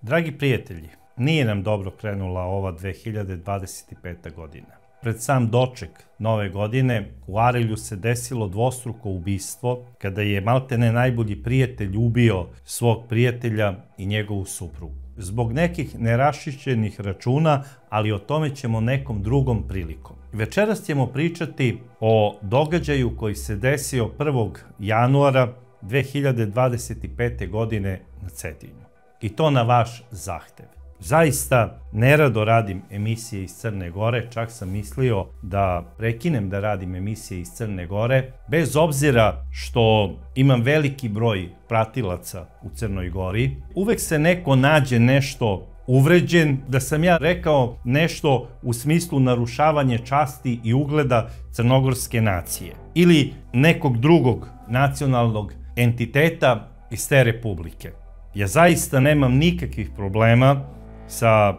Dragi prijatelji, nije nam dobro krenula ova 2025. godina. Pred sam doček nove godine u Arilju se desilo dvostruko ubistvo kada je maltene najbolji prijatelj ubio svog prijatelja i njegovu suprugu. Zbog nekih neraščišćenih računa, ali o tome ćemo nekom drugom prilikom. Večeras ćemo pričati o događaju koji se desio 1. januara 2025. godine na Cetinju. I to na vaš zahtev. Zaista nerado radim emisije iz Crne Gore, čak sam mislio da prekinem da radim emisije iz Crne Gore, bez obzira što imam veliki broj pratilaca u Crnoj Gori. Uvek se neko nađe nešto uvređen da sam ja rekao nešto u smislu narušavanje časti i ugleda crnogorske nacije ili nekog drugog nacionalnog entiteta iz te republike. Ja zaista nemam nikakvih problema sa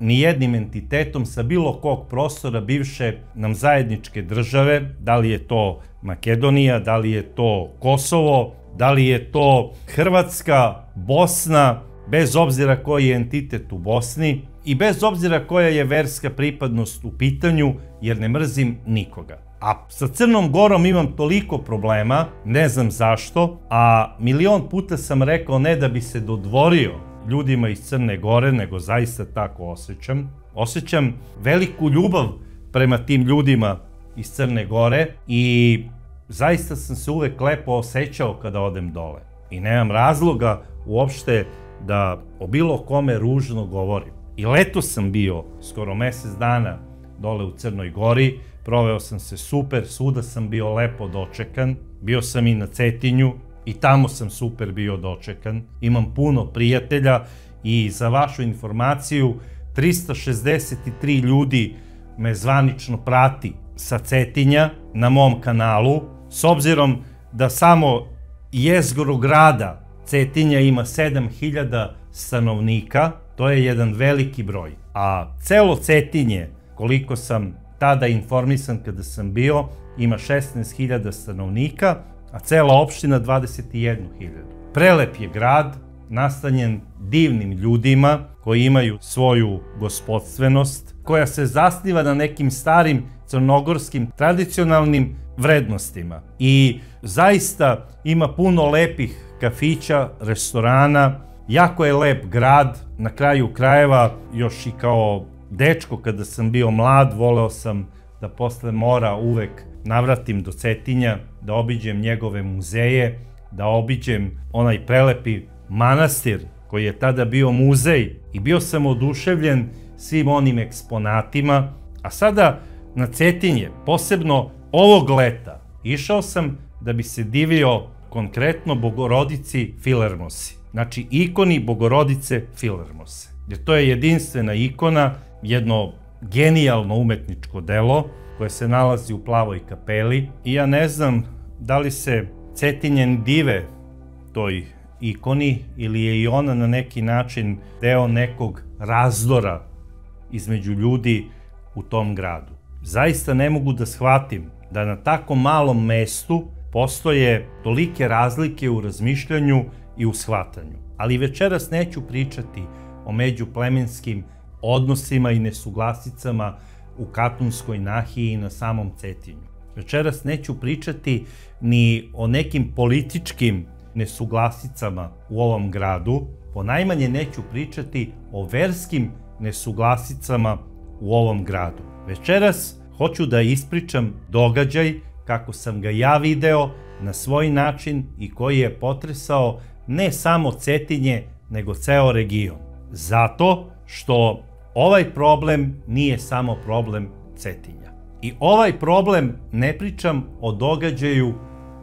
nijednim entitetom, sa bilo kog prostora bivše nam zajedničke države, da li je to Makedonija, da li je to Kosovo, da li je to Hrvatska, Bosna, bez obzira koji je entitet u Bosni i bez obzira koja je verska pripadnost u pitanju, jer ne mrzim nikoga. A sa Crnom Gorom imam toliko problema, ne znam zašto, a milion puta sam rekao ne da bi se dodvorio ljudima iz Crne Gore, nego zaista tako osjećam. Osjećam veliku ljubav prema tim ljudima iz Crne Gore i zaista sam se uvek lepo osjećao kada odem dole. I nemam razloga uopšte da o bilo kome ružno govorim. I leto sam bio skoro mesec dana dole u Crnoj Gori, proveo sam se super, svuda sam bio lepo dočekan, bio sam i na Cetinju i tamo sam super bio dočekan. Imam puno prijatelja i za vašu informaciju 363 ljudi me zvanično prati sa Cetinja na mom kanalu, s obzirom da samo jezgro grada Cetinja ima 7000 stanovnika, to je jedan veliki broj. A celo Cetinje, koliko sam tada informisan kada sam bio, ima 16.000 stanovnika, a cela opština 21.000. Prelep je grad, nastanjen divnim ljudima koji imaju svoju gospodstvenost, koja se zasniva na nekim starim crnogorskim tradicionalnim vrednostima. I zaista ima puno lepih kafića, restorana, jako je lep grad. Na kraju krajeva, još i kao dečko kada sam bio mlad, voleo sam da posle mora uvek navratim do Cetinja, da obiđem njegove muzeje, da obiđem onaj prelepi manastir koji je tada bio muzej i bio sam oduševljen svim onim eksponatima. A sada na Cetinje, posebno ovog leta, išao sam da bi se divio konkretno Bogorodici Filermosi. Znači ikoni Bogorodice Filermose. Jer to je jedinstvena ikona, jedno genijalno umetničko delo koje se nalazi u Plavoj kapeli. I ja ne znam da li se Cetinjen dive toj ikoni ili je i ona na neki način deo nekog razdora između ljudi u tom gradu. Zaista ne mogu da shvatim da na tako malom mestu postoje tolike razlike u razmišljanju i u shvatanju. Ali večeras neću pričati o međuplemenskim odnosima i nesuglasicama u Katunskoj nahiji i na samom Cetinju. Večeras neću pričati ni o nekim političkim nesuglasicama u ovom gradu, ponajmanje neću pričati o verskim nesuglasicama u ovom gradu. Večeras hoću da ispričam događaj kako sam ga ja video na svoj način i koji je potresao ne samo Cetinje, nego ceo region. Zato što ovaj problem nije samo problem Cetinja. I ovaj problem ne pričam o događaju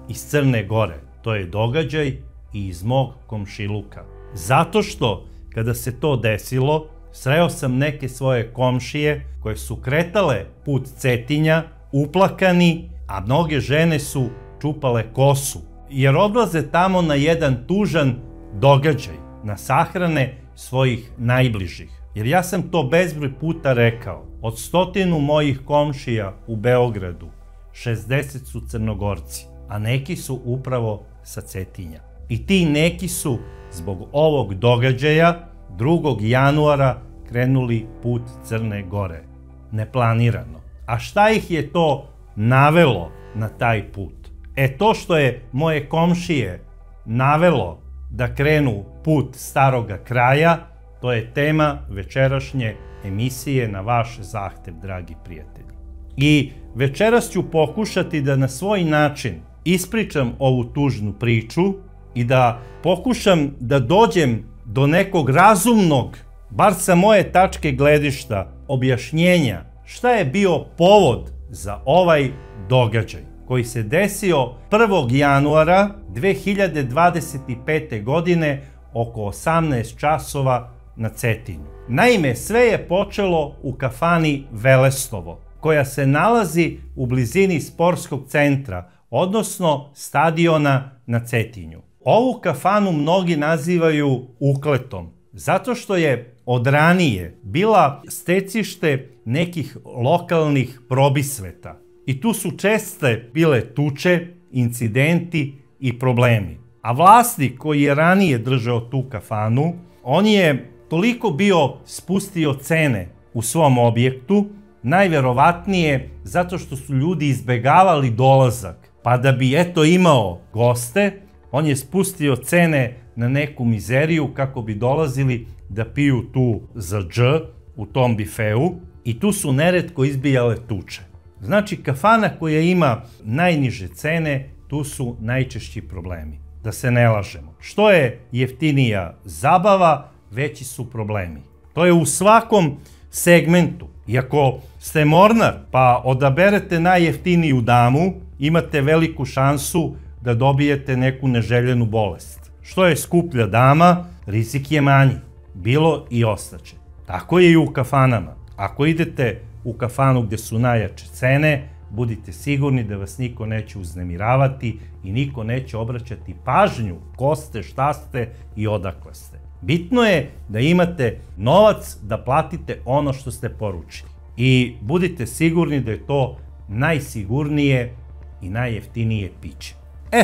iz Crne Gore. To je događaj i iz mog komšiluka. Zato što kada se to desilo, sreo sam neke svoje komšije koje su kretale put Cetinja, uplakani, a mnoge žene su čupale kosu. Jer odlaze tamo na jedan tužan događaj, na sahrane svojih najbližih. Jer ja sam to bezbroj puta rekao, od 100 mojih komšija u Beogradu, 60 su Crnogorci, a neki su upravo sa Cetinja. I ti neki su zbog ovog događaja 2. januara krenuli put Crne Gore. Neplanirano. A šta ih je to navelo na taj put? To što je moje komšije navelo da krenu put Staroga Kraja, to je tema večerašnje emisije na vaš zahtev, dragi prijatelji. I večeras ću pokušati da na svoj način ispričam ovu tužnu priču i da pokušam da dođem do nekog razumnog, bar sa moje tačke gledišta, objašnjenja šta je bio povod za ovaj događaj koji se desio 1. januara 2025. godine oko 18 časova na Cetinju. Naime, sve je počelo u kafani Velestovo, koja se nalazi u blizini sportskog centra, odnosno stadiona na Cetinju. Ovu kafanu mnogi nazivaju ukletom, zato što je od ranije bila stecište nekih lokalnih probisveta. I tu su česte bile tuče, incidenti i problemi. A vlasnik koji je ranije držao tu kafanu, on je toliko bio spustio cene u svom objektu, najverovatnije zato što su ljudi izbegavali dolazak, pa da bi imao goste, on je spustio cene na neku mizeriju kako bi dolazili da piju tu za dž u tom bifeu i tu su neretko izbijale tuče. Znači, kafana koja ima najniže cene, tu su najčešći problemi. Da se ne lažemo. Što je jeftinija zabava, veći su problemi. To je u svakom segmentu. Iako ste mornar pa odaberete najjeftiniju damu, imate veliku šansu da dobijete neku neželjenu bolest. Što je skuplja dama, rizik je manji. Bilo i ostaće. Tako je i u kafanama. Ako idete u kafanu gdje su najjače cene, budite sigurni da vas niko neće uznemiravati i niko neće obraćati pažnju ko ste, šta ste i odakle ste. Bitno je da imate novac da platite ono što ste poručili. I budite sigurni da je to najsigurnije i najjeftinije piće.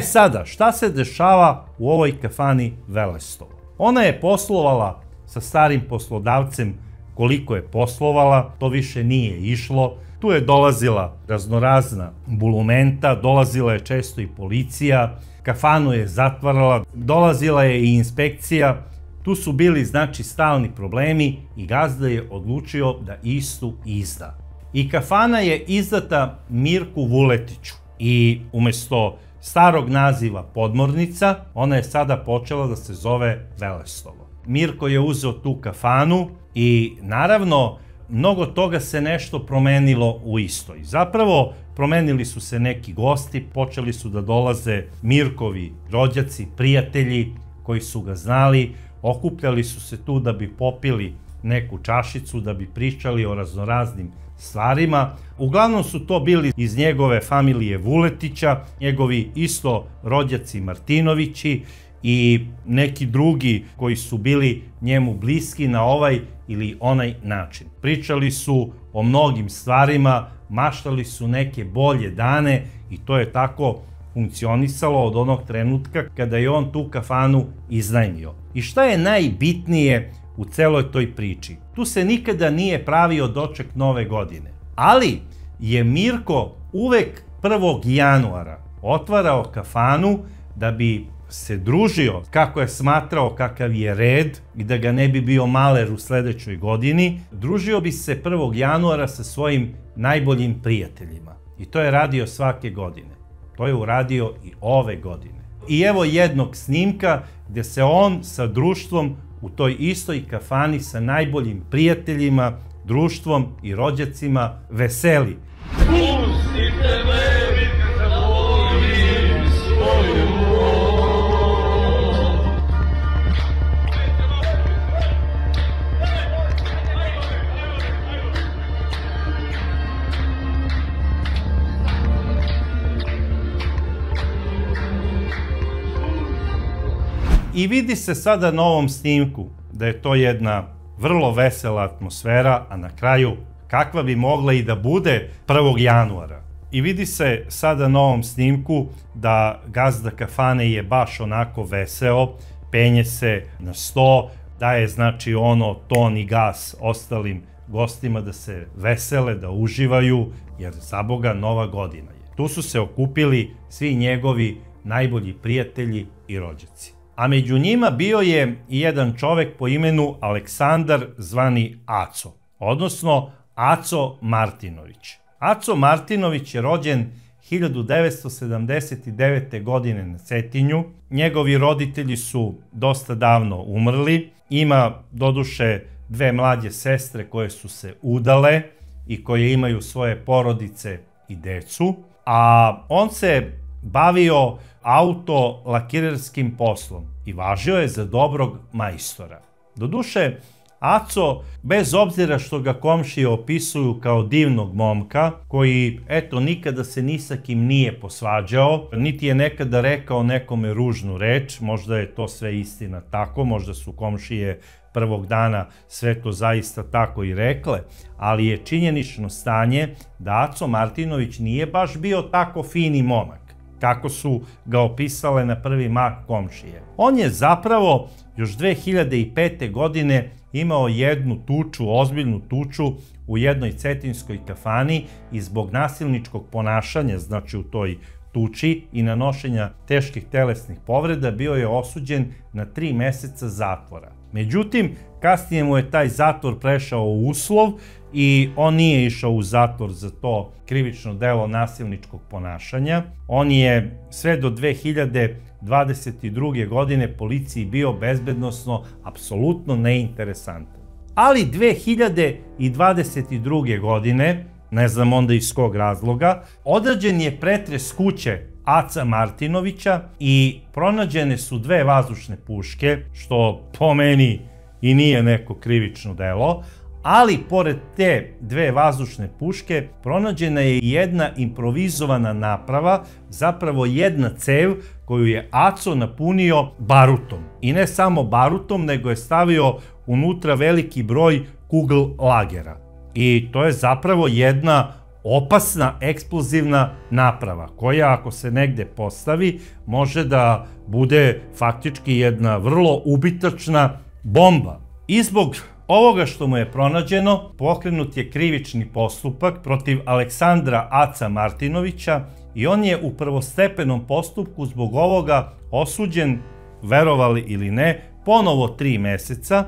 Sada, šta se dešava u ovoj kafani Velestovo? Ona je poslovala sa starim poslodavcem koliko je poslovala, to više nije išlo. Tu je dolazila raznorazna bulumenta, dolazila je često i policija, kafanu je zatvarala, dolazila je i inspekcija. Tu su bili, znači, stalni problemi i gazda je odlučio da istu izda. I kafana je izdata Mirku Vuletiću i umesto starog naziva Podmornica, ona je sada počela da se zove Velestovo. Mirko je uzeo tu kafanu i naravno mnogo toga se nešto promenilo u istoj. Zapravo promenili su se neki gosti, počeli su da dolaze Mirkovi rođaci, prijatelji koji su ga znali, okupljali su se tu da bi popili neku čašicu, da bi pričali o raznoraznim stvarima. Uglavnom su to bili iz njegove familije Vuletića, njegovi isto rođaci Martinovići i neki drugi koji su bili njemu bliski na ovaj ili onaj način. Pričali su o mnogim stvarima, maštali su neke bolje dane i to je tako funkcionisalo od onog trenutka kada je on tu kafanu iznajmio. I šta je najbitnije u celoj toj priči? Tu se nikada nije pravio doček Nove godine, ali je Mirko uvek 1. januara otvarao kafanu da bi se družio, kako je smatrao kakav je red i da ga ne bi bio maler u sledećoj godini, družio bi se 1. januara sa svojim najboljim prijateljima. I to je radio svake godine. To je uradio i ove godine. I evo jednog snimka gde se on sa društvom u toj istoj kafani sa najboljim prijateljima, društvom i rođacima veseli. Pustite me da volim svoju voz. I vidi se sada na ovom snimku da je to jedna vrlo vesela atmosfera, a na kraju kakva bi mogla i da bude 1. januara. I vidi se sada na ovom snimku da gazda kafane je baš onako veseo, penje se na sto, daje znači ton i gas ostalim gostima da se vesele, da uživaju, jer za Boga Nova godina je. Tu su se okupili svi njegovi najbolji prijatelji i rođaci. A među njima bio je i jedan čovek po imenu Aleksandar zvani Aco, odnosno Aco Martinović. Aco Martinović je rođen 1979. godine na Cetinju. Njegovi roditelji su dosta davno umrli. Ima doduše dve mlađe sestre koje su se udale i koje imaju svoje porodice i decu. A on se bavio auto-lakirarskim poslom i važio je za dobrog majstora. Doduše, Aco, bez obzira što ga komšije opisuju kao divnog momka, koji, eto, nikada se ni sa kim nije posvađao, niti je nekada rekao nekome ružnu reč, možda je to sve istina tako, možda su komšije prvog dana sve to zaista tako i rekle, ali je činjenično stanje da Aco Martinović nije baš bio tako fini momak, kako su ga opisale na prvi mah komšije. On je zapravo još 2005. godine imao jednu tuču, ozbiljnu tuču u jednoj cetinskoj kafani i zbog nasilničkog ponašanja, znači u toj tuči i nanošenja teških telesnih povreda, bio je osuđen na 3 meseca zatvora. Međutim, kasnije mu je taj zatvor prešao u uslov i on nije išao u zatvor za to krivično delo nasilničkog ponašanja. On je sve do 2022. godine policiji bio bezbednosno apsolutno neinteresantan. Ali 2022. godine, ne znam onda iz kog razloga, odrađen je pretres kuće Aca Martinovića i pronađene su 2 vazdušne puške, što po meni i nije neko krivično delo, ali pored te 2 vazdušne puške pronađena je jedna improvizovana naprava, zapravo jedna cev koju je Aco napunio barutom. I ne samo barutom, nego je stavio unutra veliki broj kugl lagera. I to je zapravo jedna opasna eksplozivna naprava koja ako se negde postavi može da bude faktički jedna vrlo ubitačna bomba. I zbog ovoga što mu je pronađeno, pokrenut je krivični postupak protiv Aleksandra Aca Martinovića i on je u prvostepenom postupku zbog ovoga osuđen, verovali ili ne, ponovo 3 meseca,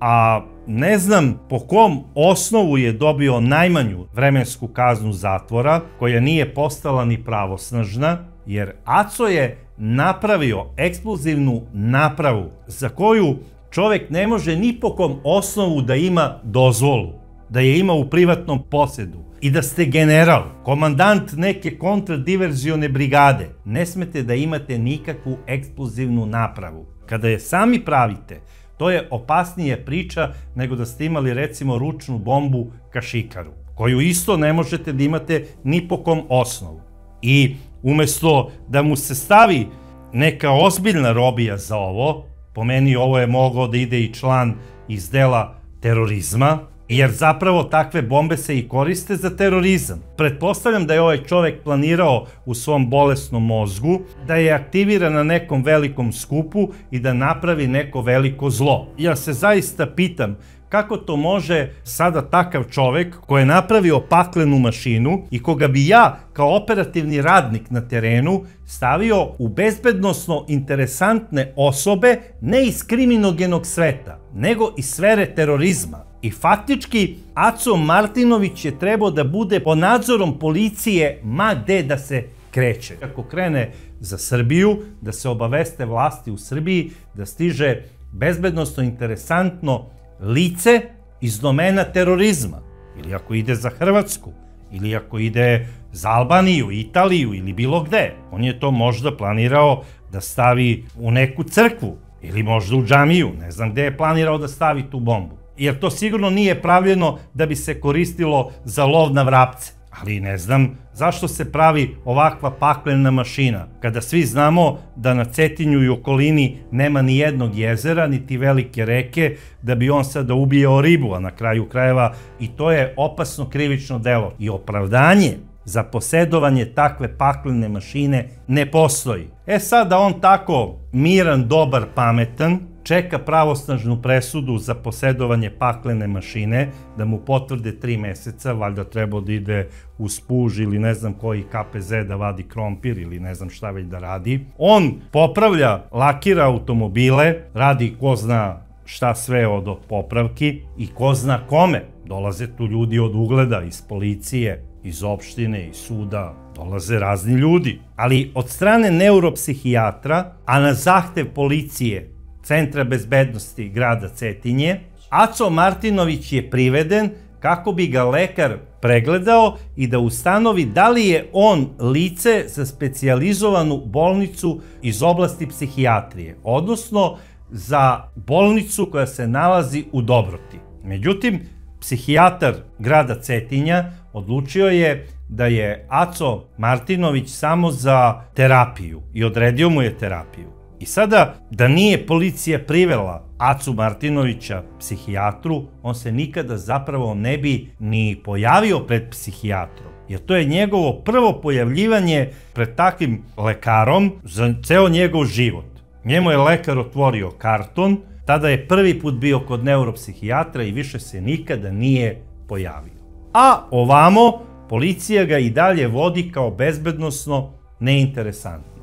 a ne znam po kom osnovu je dobio najmanju vremensku kaznu zatvora, koja nije postala ni pravosnažna, jer Aco je napravio eksplozivnu napravu za koju čovek ne može ni po kom osnovu da ima dozvolu, da je ima u privatnom posedu. I da ste general, komandant neke kontradiverzione brigade, ne smete da imate nikakvu eksplozivnu napravu. Kada je sami pravite, to je opasnije priča nego da ste imali recimo ručnu bombu kašikaru, koju isto ne možete da imate ni po kom osnovu. I umesto da mu se stavi neka ozbiljna robija za ovo, po meni ovo je mogao da ide i član iz dela terorizma, jer zapravo takve bombe se i koriste za terorizam. Pretpostavljam da je ovaj čovek planirao u svom bolesnom mozgu da je aktiviran na nekom velikom skupu i da napravi neko veliko zlo. Ja se zaista pitam kako to može sada takav čovek koji je napravio paklenu mašinu i koga bi ja kao operativni radnik na terenu stavio u bezbednosno interesantne osobe ne iz kriminogenog sveta, nego iz sfere terorizma. I faktički, Aco Martinović je trebao da bude pod nadzorom policije ma gde da se kreće. Ako krene za Srbiju, da se obaveste vlasti u Srbiji, da stiže bezbednosno interesantno lice iz domena terorizma. Ili ako ide za Hrvatsku, ili ako ide za Albaniju, Italiju ili bilo gde. On je to možda planirao da stavi u neku crkvu ili možda u džamiju. Ne znam gde je planirao da stavi tu bombu. Jer to sigurno nije pravljeno da bi se koristilo za lov na vrapce. Ali ne znam zašto se pravi ovakva paklena mašina, kada svi znamo da na Cetinju i okolini nema ni jednog jezera, niti velike reke, da bi on sada ubijao ribu, a na kraju krajeva i to je opasno krivično delo. I opravdanje za posedovanje takve paklene mašine ne postoji. Sada on tako miran, dobar, pametan, čeka pravosnažnu presudu za posedovanje paklene mašine, da mu potvrde 3 meseca, valjda trebao da ide u spuž ili ne znam koji KPZ da vadi krompir ili ne znam šta već da radi. On popravlja, lakira automobile, radi ko zna šta sve od popravki i ko zna kome. Dolaze tu ljudi od ugleda, iz policije, iz opštine, iz suda, dolaze razni ljudi. Ali od strane neuropsihijatra, a na zahtev policije Centra bezbednosti grada Cetinje, Aco Martinović je priveden kako bi ga lekar pregledao i da ustanovi da li je on lice za specijalizovanu bolnicu iz oblasti psihijatrije, odnosno za bolnicu koja se nalazi u Dobroti. Međutim, psihijatar grada Cetinja odlučio je da je Aco Martinović samo za terapiju i odredio mu je terapiju. I sada, da nije policija privela Acu Martinovića psihijatru, on se nikada zapravo ne bi ni pojavio pred psihijatrom. Jer to je njegovo prvo pojavljivanje pred takvim lekarom za ceo njegov život. Njemu je lekar otvorio karton, tada je prvi put bio kod neuropsihijatra i više se nikada nije pojavio. A ovamo, policija ga i dalje vodi kao bezbednosno neinteresantno.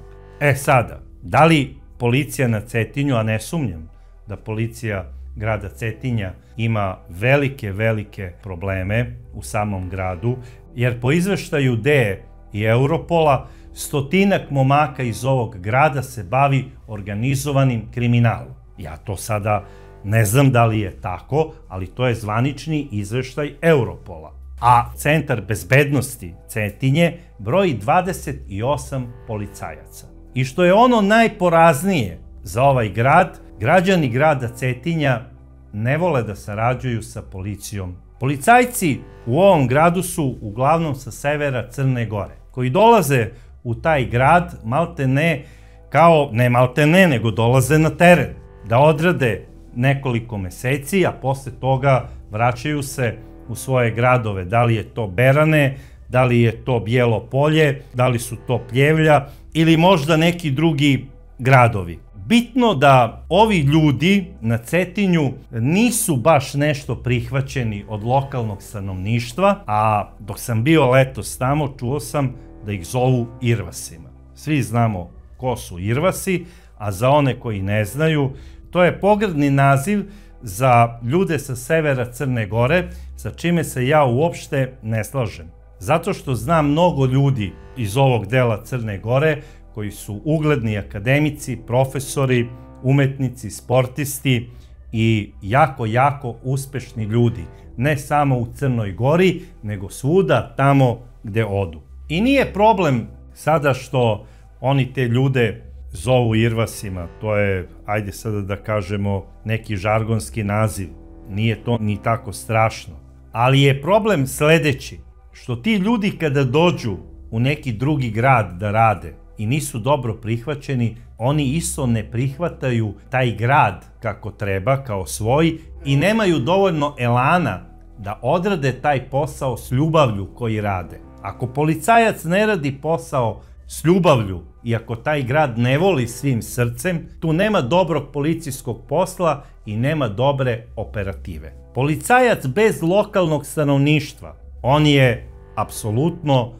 Sada, da li policija na Cetinju, a ne sumnjam da policija grada Cetinja ima velike probleme u samom gradu, jer po izveštaju DE i Europola 100-ak momaka iz ovog grada se bavi organizovanim kriminalom. Ja to sada ne znam da li je tako, ali to je zvanični izveštaj Europola. A Centar bezbednosti Cetinje broji 28 policajaca. I što je ono najporaznije za ovaj grad, građani grada Cetinja ne vole da sarađuju sa policijom. Policajci u ovom gradu su uglavnom sa severa Crne Gore, koji dolaze u taj grad nego dolaze na teren, da odrade nekoliko meseci, a posle toga vraćaju se u svoje gradove, da li je to Berane, da li je to Bijelo Polje, da li su to Pljevlja ili možda neki drugi gradovi. Bitno da ovi ljudi na Cetinju nisu baš nešto prihvaćeni od lokalnog stanovništva, a dok sam bio letos tamo, čuo sam da ih zovu Irvasima. Svi znamo ko su Irvasi, a za one koji ne znaju, to je pogrdni naziv za ljude sa severa Crne Gore, sa čime se ja uopšte ne slažem. Zato što znam mnogo ljudi iz ovog dela Crne Gore koji su ugledni akademici, profesori, umetnici, sportisti i jako uspešni ljudi. Ne samo u Crnoj Gori, nego svuda tamo gde odu. I nije problem sada što oni te ljude zovu Irvasima, to je, ajde sada da kažemo, neki žargonski naziv. Nije to ni tako strašno. Ali je problem sledeći, što ti ljudi kada dođu u neki drugi grad da rade i nisu dobro prihvaćeni, oni isto ne prihvataju taj grad kako treba, kao svoj, i nemaju dovoljno elana da odrade taj posao s ljubavlju koji rade. Ako policajac ne radi posao s ljubavlju i ako taj grad ne voli svim srcem, tu nema dobrog policijskog posla i nema dobre operative. Policajac bez lokalnog stanovništva, on je apsolutno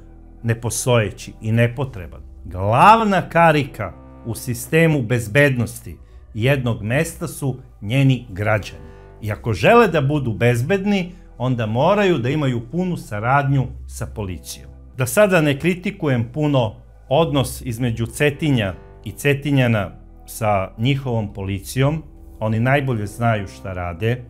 nepostojeći i nepotreban. Glavna karika u sistemu bezbednosti jednog mesta su njeni građani. I ako žele da budu bezbedni, onda moraju da imaju punu saradnju sa policijom. Da sada ne kritikujem puno odnos između Cetinja i Cetinjana sa njihovom policijom, oni najbolje znaju šta rade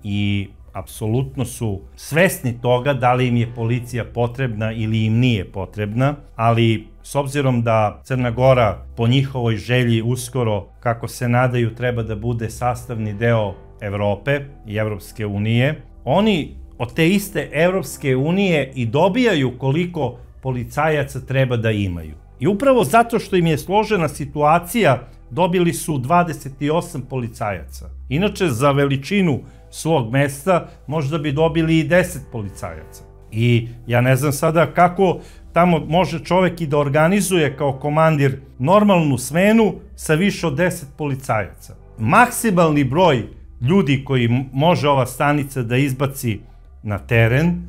i apsolutno su svesni toga da li im je policija potrebna ili im nije potrebna, ali s obzirom da Crna Gora po njihovoj želji uskoro, kako se nadaju, treba da bude sastavni deo Evrope i Evropske unije, oni od te iste Evropske unije i dobijaju koliko policajaca treba da imaju. I upravo zato što im je složena situacija, dobili su 28 policajaca. Inače, za veličinu svog mesta možda bi dobili i 10 policajaca. I ja ne znam sada kako tamo može čovek i da organizuje kao komandir normalnu smenu sa više od 10 policajaca. maksimalni broj ljudi koji može ova stanica da izbaci na teren,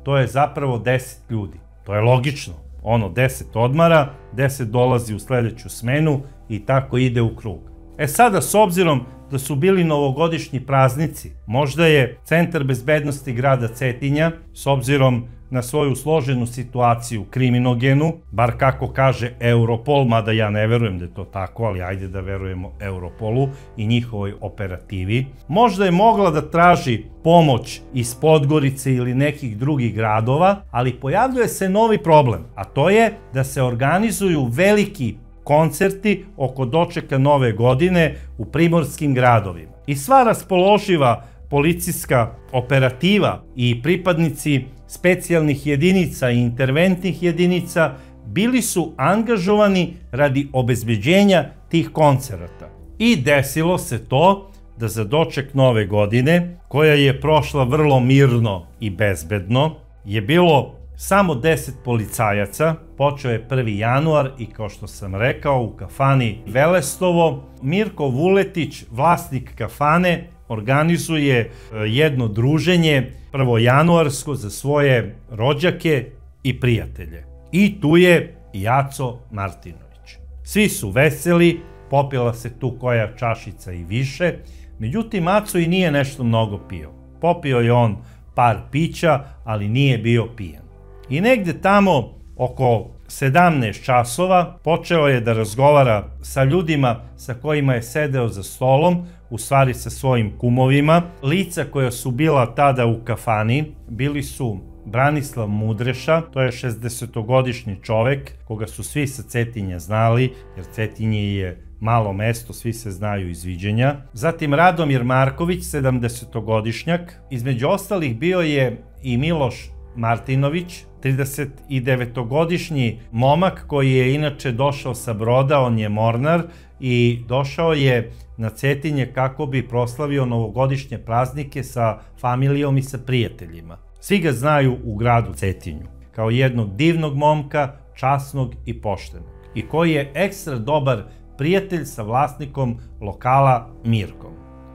to je zapravo 10 ljudi. To je logično. 10 odmara, 10 dolazi u sledeću smenu i tako ide u krug. Sada, s obzirom da su bili novogodišnji praznici, možda je Centar bezbednosti grada Cetinja, s obzirom na svoju složenu situaciju kriminogenu, bar kako kaže Europol, mada ja ne verujem da je to tako, ali ajde da verujemo Europolu i njihovoj operativi, možda je mogla da traži pomoć iz Podgorice ili nekih drugih gradova, ali pojavljuje se novi problem, a to je da se organizuju veliki koncerti oko dočeka Nove godine u primorskim gradovima. I sva raspoloživa policijska operativa i pripadnici specijalnih jedinica i interventnih jedinica bili su angažovani radi obezbeđenja tih koncerata. I desilo se to da za doček Nove godine, koja je prošla vrlo mirno i bezbedno, je bilo samo 10 policajaca. Počeo je 1. januar i kao što sam rekao, u kafani Velestovo, Mirko Vuletić, vlasnik kafane, organizuje jedno druženje prvojanuarsko za svoje rođake i prijatelje. I tu je Aco Martinović. Svi su veseli, popila se tu koja čašica i više, međutim Aco i nije nešto mnogo pio. Popio je on par pića, ali nije bio pijan. I negde tamo oko 17 časova počeo je da razgovara sa ljudima sa kojima je sedeo za stolom, u stvari sa svojim kumovima. Lica koja su bila tada u kafani bili su Branislav Mudreša, to je 60-godišnji čovek koga su svi sa Cetinja znali, jer Cetinje je malo mesto, svi se znaju iz viđenja. Zatim Radomir Marković, 70-godišnjak. Između ostalih bio je i Miloš Martinović, 39-godišnji momak koji je inače došao sa broda, on je mornar i došao je na Cetinje kako bi proslavio novogodišnje praznike sa familijom i sa prijateljima. Svi ga znaju u gradu Cetinju kao jednog divnog momka, časnog i poštenog, i koji je ekstra dobar prijatelj sa vlasnikom lokala Mirkom.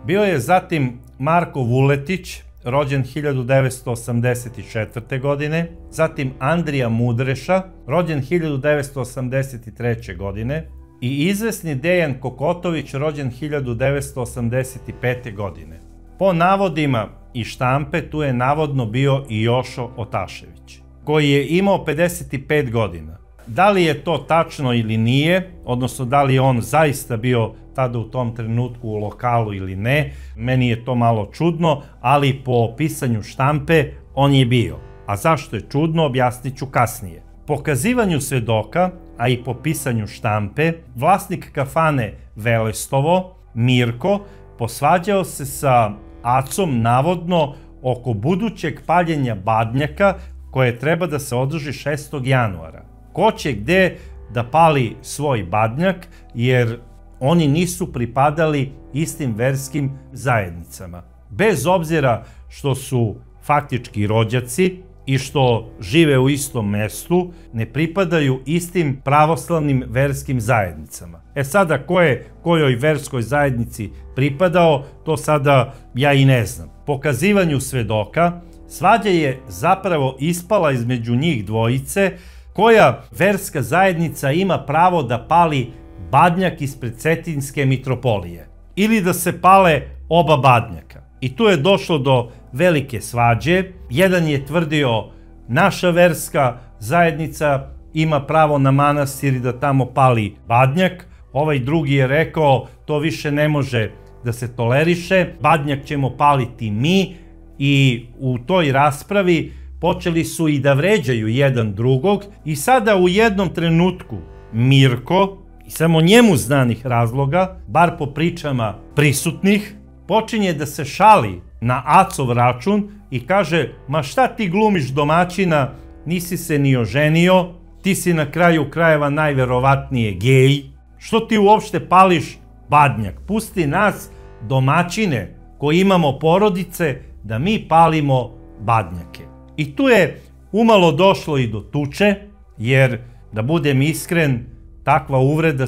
Bio je zatim Marko Vuletić, rođen 1984. godine, zatim Andrija Mudreša, rođen 1983. godine, i izvesni Dejan Kokotović, rođen 1985. godine. Po navodima i štampe, tu je navodno bio i Jošo Otašević, koji je imao 55 godina. Da li je to tačno ili nije, odnosno da li je on zaista bio tada u tom trenutku u lokalu ili ne, meni je to malo čudno, ali po pisanju štampe on je bio. A zašto je čudno, objasnit ću kasnije. Po kazivanju svedoka, a i po pisanju štampe, vlasnik kafane Velestovo, Mirko, posvađao se sa Acom navodno oko budućeg paljenja badnjaka koje treba da se održi 6. januara. Ko će gde da pali svoj badnjak, jer oni nisu pripadali istim verskim zajednicama. Bez obzira što su faktički rođaci i što žive u istom mestu, ne pripadaju istim pravoslavnim verskim zajednicama. Sada ko je kojoj verskoj zajednici pripadao, to sada ja i ne znam. Po kazivanju svedoka, svađa je zapravo ispala između njih dvojice, koja verska zajednica ima pravo da pali badnjak ispred Cetinjske mitropolije ili da se pale oba badnjaka. I tu je došlo do velike svađe. Jedan je tvrdio naša verska zajednica ima pravo na manastir i da tamo pali badnjak. Ovaj drugi je rekao to više ne može da se toleriše, badnjak ćemo paliti mi, i u toj raspravi počeli su i da vređaju jedan drugog i sada u jednom trenutku Mirko, i samo njemu znanih razloga, bar po pričama prisutnih, počinje da se šali na Acov račun i kaže ma šta ti glumiš domaćina, nisi se ni oženio, ti si na kraju krajeva najverovatnije gej, što ti uopšte pališ badnjak, pusti nas domaćine koji imamo porodice da mi palimo badnjake. I tu je umalo došlo i do tuče, jer da budem iskren, takva uvreda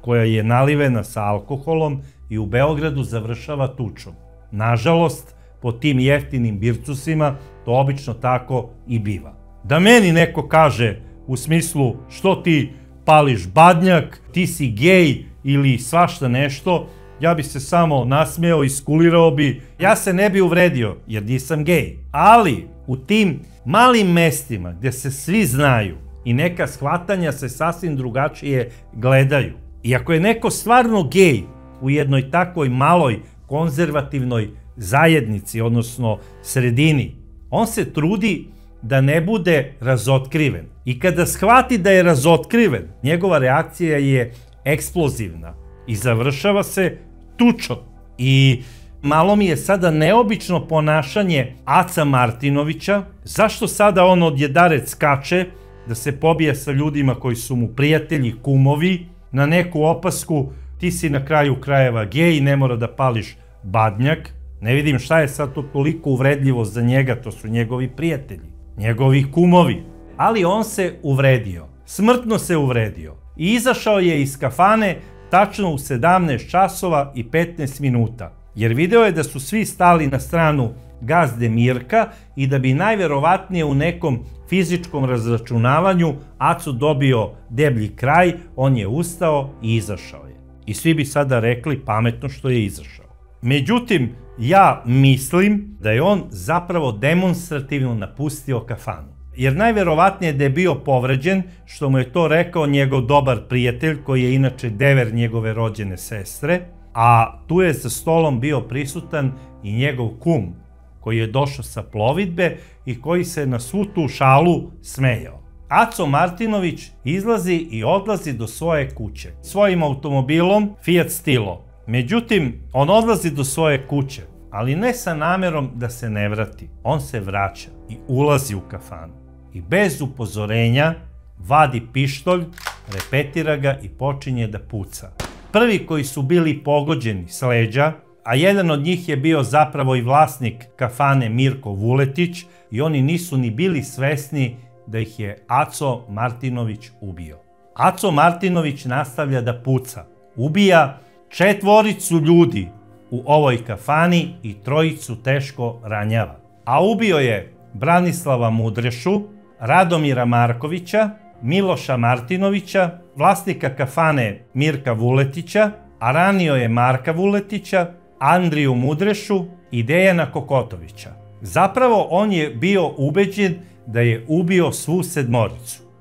koja je nalivena sa alkoholom i u Beogradu završava tučom. Nažalost, po tim jeftinim bircusima to obično tako i biva. Da meni neko kaže u smislu što ti pališ badnjak, ti si gej ili svašta nešto, ja bi se samo nasmejao i skulirao bi, ja se ne bi uvredio jer nisam gej. Ali u tim malim mestima gdje se svi znaju i neka shvatanja se sasvim drugačije gledaju. I ako je neko stvarno gej u jednoj takvoj maloj konzervativnoj zajednici, odnosno sredini, on se trudi da ne bude razotkriven. I kada shvati da je razotkriven, njegova reakcija je eksplozivna i završava se tučom. I malo mi je sada neobično ponašanje Aca Martinovića. Zašto sada on odjedared skače da se pobije sa ljudima koji su mu prijatelji, kumovi, na neku opasku, ti si na kraju krajeva gej, ne mora da pališ badnjak. Ne vidim šta je sad to toliko uvredljivo za njega, to su njegovi prijatelji, njegovi kumovi. Ali on se uvredio, smrtno se uvredio i izašao je iz kafane tačno u 17 časova i 15 minuta. Jer video je da su svi stali na stranu gazde Mirka i da bi najverovatnije u nekom fizičkom razračunavanju Aco dobio deblji kraj, on je ustao i izašao je. I svi bi sada rekli pametno što je izašao. Međutim, ja mislim da je on zapravo demonstrativno napustio kafanu. Jer najverovatnije da je bio povređen, što mu je to rekao njegov dobar prijatelj, koji je inače dever njegove rođene sestre, a tu je za stolom bio prisutan i njegov kum, koji je došao sa plovidbe i koji se na svu tu šalu smejao. Aco Martinović izlazi i odlazi do svoje kuće svojim automobilom Fiat Stilo. Međutim, on odlazi do svoje kuće, ali ne sa namerom da se ne vrati. On se vraća i ulazi u kafanu. I bez upozorenja vadi pištolj, repetira ga i počinje da puca. Prvi koji su bili pogođeni s leđa, a jedan od njih je bio zapravo i vlasnik kafane Mirko Vuletić, i oni nisu ni bili svesni da ih je Aco Martinović ubio. Aco Martinović nastavlja da puca. Ubija 4 ljudi u ovoj kafani i 3 teško ranjava. A ubio je Branislava Mudrešu, Radomira Markovića, Miloša Martinovića, vlasnika kafane Mirka Vuletića, a ranio je Marka Vuletića, Andriju Mudrešu i Dejana Kokotovića. Zapravo on je bio ubeđen da je ubio svu 7.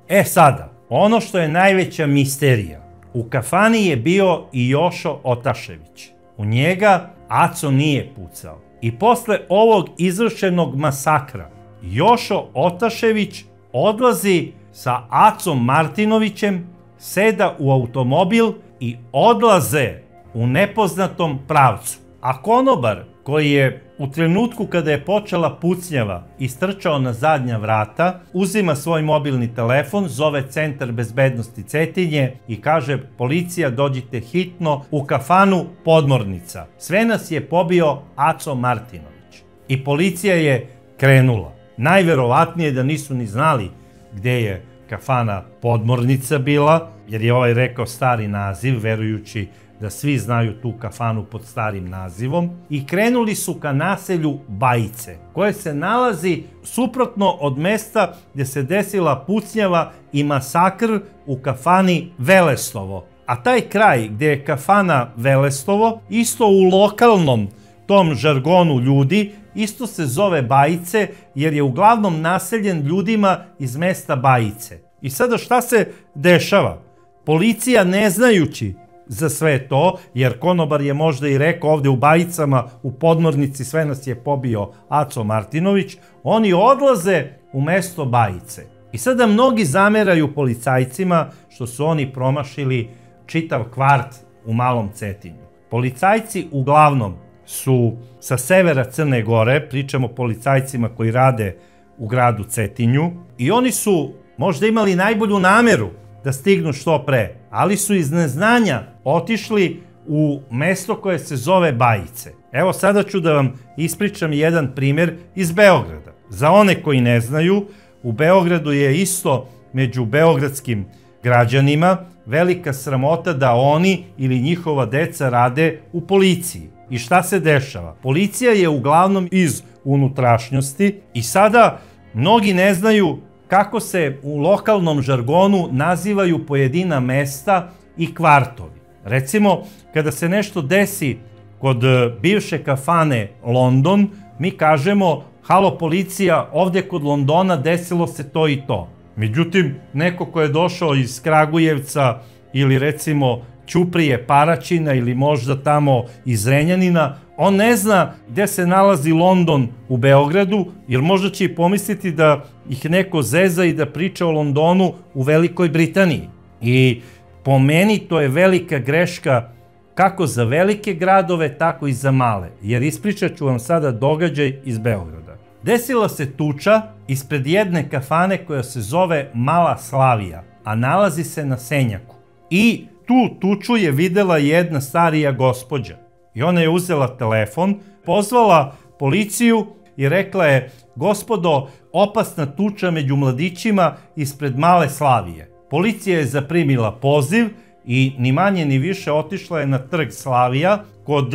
E sada, ono što je najveća misterija, u kafani je bio i Jošo Otašević. U njega Aco nije pucao. I posle ovog izvršenog masakra, Jošo Otašević odlazi sa Acom Martinovićem, seda u automobil i odlaze u nepoznatom pravcu. A konobar, koji je u trenutku kada je počela pucnjava istrčao na zadnja vrata, uzima svoj mobilni telefon, zove Centar bezbednosti Cetinje i kaže: policija, dođite hitno u kafanu Podmornica. Sve nas je pobio Aco Martinović. I policija je krenula. Najverovatnije da nisu ni znali gde je kafana Podmornica bila, jer je ovaj rekao stari naziv, verujući da svi znaju tu kafanu pod starim nazivom, i krenuli su ka naselju Bajice, koje se nalazi suprotno od mesta gdje se desila pucnjava i masakr u kafani Velestovo. A taj kraj gdje je kafana Velestovo, isto u lokalnom tom žargonu ljudi, isto se zove Bajice, jer je uglavnom naseljen ljudima iz mesta Bajice. I sada šta se dešava? Policija, ne znajući za sve to, jer konobar je možda i rekao ovdje u Bajicama, u Podmornici sve nas je pobio Aco Martinović, oni odlaze u mesto Bajice. I sada mnogi zameraju policajcima što su oni promašili čitav kvart u Malom Cetinju. Policajci uglavnom su sa severa Crne Gore, pričamo o policajcima koji rade u gradu Cetinju, i oni su možda imali najbolju nameru da stignu što pre, ali su iz neznanja otišli u mesto koje se zove Bajice. Evo sada ću da vam ispričam jedan primjer iz Beograda. Za one koji ne znaju, u Beogradu je isto među beogradskim građanima velika sramota da oni ili njihova deca rade u policiji. I šta se dešava? Policija je uglavnom iz unutrašnjosti i sada mnogi ne znaju kako se u lokalnom žargonu nazivaju pojedina mesta i kvartovi. Recimo, kada se nešto desi kod bivše kafane London, mi kažemo: halo policija, ovde kod Londona desilo se to i to. Međutim, neko ko je došao iz Kragujevca ili recimo Ćuprije, Paraćina ili možda tamo iz Zrenjanina, on ne zna gde se nalazi London u Beogradu, jer možda će i pomisliti da ih neko zeza i da priča o Londonu u Velikoj Britaniji. I po meni to je velika greška kako za velike gradove, tako i za male, jer ispričat ću vam sada događaj iz Beograda. Desila se tuča ispred jedne kafane koja se zove Mala Slavija, a nalazi se na Senjaku. I tu tuču je videla jedna starija gospođa. I ona je uzela telefon, pozvala policiju i rekla je: gospodo, opasna tuča među mladićima ispred Male Slavije. Policija je zaprimila poziv i ni manje ni više otišla je na trg Slavija kod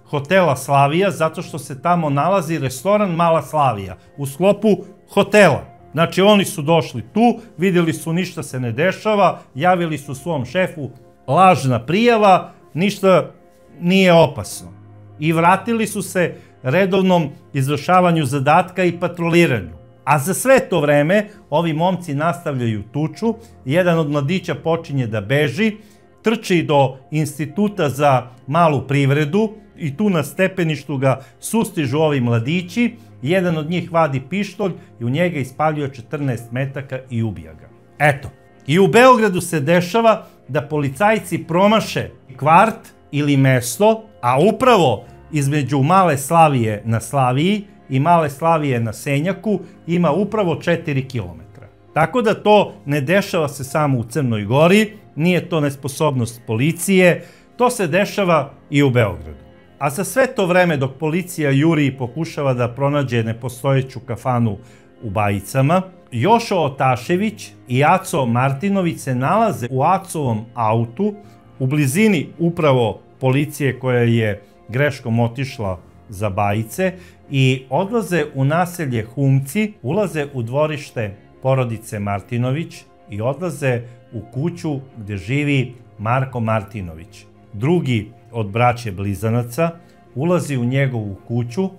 hotela Slavija, zato što se tamo nalazi restoran Mala Slavija u sklopu hotela. Znači, oni su došli tu, vidjeli su ništa se ne dešava, javili su svom šefu: lažna prijava, ništa nije opasno. I vratili su se redovnom izvršavanju zadatka i patroliranju. A za sve to vreme ovi momci nastavljaju tuču, jedan od mladića počinje da beži, trči do Instituta za malu privredu i tu na stepeništu ga sustižu ovi mladići, jedan od njih vadi pištolj i u njega ispaljuje 14 metaka i ubija ga. Eto, i u Beogradu se dešava da policajci promaše kvart ili mesto, a upravo između Male Slavije na Slaviji i Male Slavije na Senjaku ima upravo 4 kilometra. Tako da to ne dešava se samo u Crnoj Gori, nije to nesposobnost policije, to se dešava i u Beogradu. A za sve to vreme dok policija juri i pokušava da pronađe nepostojeću kafanu u Bajicama, Jošo Otašević i Aco Martinović se nalaze u Acovom autu u blizini upravo policije koja je greškom otišla za Bajice i odlaze u naselje Humci, ulaze u dvorište porodice Martinović i odlaze u kuću gde živi Marko Martinović. Drugi od braće blizanaca ulazi u njegovu kuću